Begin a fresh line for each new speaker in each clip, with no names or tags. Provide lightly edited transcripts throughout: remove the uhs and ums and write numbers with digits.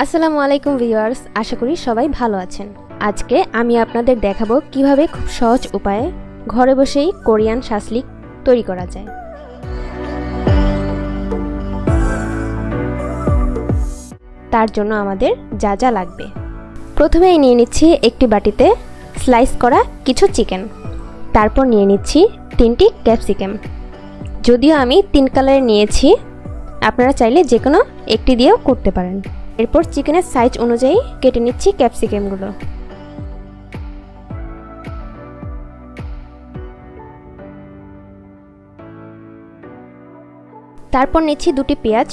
আসসালামু আলাইকুম ভিউয়ার্স, আশা করি সবাই ভালো আছেন। আজকে আমি আপনাদের দেখাবো কিভাবে খুব সহজ উপায়ে ঘরে বসেই কোরিয়ান শাসলিক তৈরি করা যায়। তার জন্য আমাদের যা যা লাগবে, প্রথমেই নিয়ে নিচ্ছি একটি বাটিতে স্লাইস করা কিছু চিকেন। তারপর নিয়ে নিচ্ছি 3টি ক্যাপসিকাম। যদিও আমি 3 কালারের নিয়েছি, আপনারা চাইলে যে কোনো একটি দিয়েও করতে পারেন। এরপর চিকেনের সাইজ অনুযায়ী কেটে নিচ্ছি ক্যাপসিকামগুলো। তারপর নিচ্ছি 2টি পেঁয়াজ।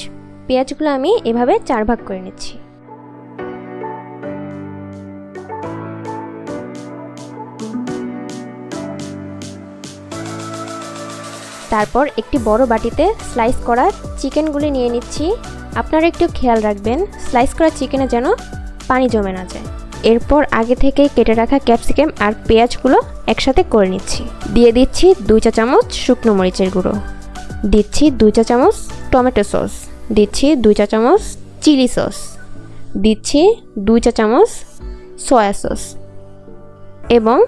পেঁয়াজগুলো আমি এভাবে 4 ভাগ করে নিচ্ছি। তারপর একটি বড় বাটিতে স্লাইস করা চিকেনগুলি নিয়ে নিচ্ছি। আপনারা একটু খেয়াল রাখবেন স্লাইস করা চিকেনে যেন পানি জমে না যায়। এরপর আগে থেকে কেটে রাখা ক্যাপসিকাম আর পেঁয়াজগুলো একসাথে করে নিচ্ছি। দিয়ে দিচ্ছি 2 চা চামচ শুকনো মরিচের গুঁড়ো, দিচ্ছি 2 চা চামচ টমেটো সস, দিচ্ছি 2 চা চামচ চিলি সস, দিচ্ছি 2 চা চামচ সয়া সস এবং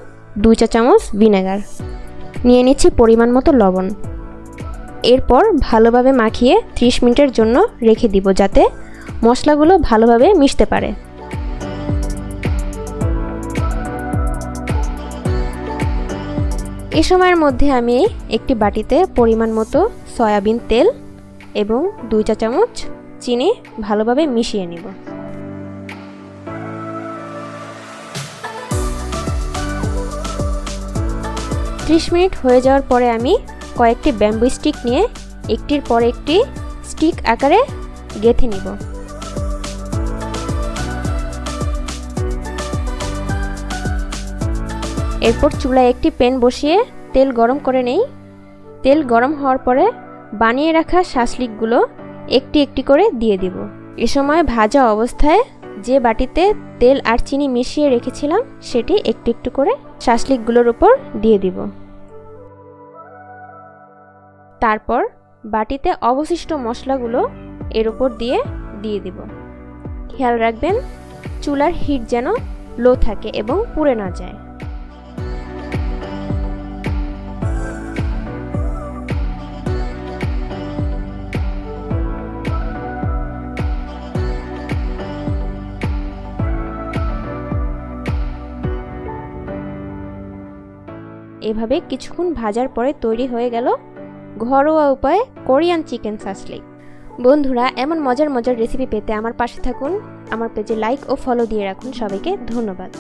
2 চা চামচ ভিনেগার। নিয়ে নিচ্ছি পরিমাণ মতো লবণ। এরপর ভালোভাবে মাখিয়ে 30 মিনিটের জন্য রেখে দিব, যাতে মশলাগুলো ভালোভাবে মিশতে পারে। এই সময়ের মধ্যে আমি একটি বাটিতে পরিমাণ মতো সয়াবিন তেল এবং 2 চা চামচ চিনি ভালোভাবে মিশিয়ে নিব। ত্রিশ মিনিট হয়ে যাওয়ার পরে আমি কয়েকটি ব্যাম্বু স্টিক নিয়ে একটির পর একটি স্টিক আকারে গেঁথে নিব। এরপর চুলায় একটি প্যান বসিয়ে তেল গরম করে নেই। তেল গরম হওয়ার পরে বানিয়ে রাখা শাসলিকগুলো একটি একটি করে দিয়ে দিব। এ সময় ভাজা অবস্থায় যে বাটিতে তেল আর চিনি মিশিয়ে রেখেছিলাম সেটি একটু একটু করে শাসলিকগুলোর উপর দিয়ে দিব। তারপর বাটিতে অবশিষ্ট মশলাগুলো এর উপর দিয়ে দিব। খেয়াল রাখবেন চুলার হিট যেন লো থাকে এবং পুড়ে না যায়। এভাবে কিছুক্ষণ ভাজার পরে তৈরি হয়ে গেল ঘরোয়া উপায়ে কোরিয়ান চিকেন শাসলিক। বন্ধুরা, এমন মজার মজার রেসিপি পেতে আমার পাশে থাকুন। আমার পেজে লাইক ও ফলো দিয়ে রাখুন। সবাইকে ধন্যবাদ।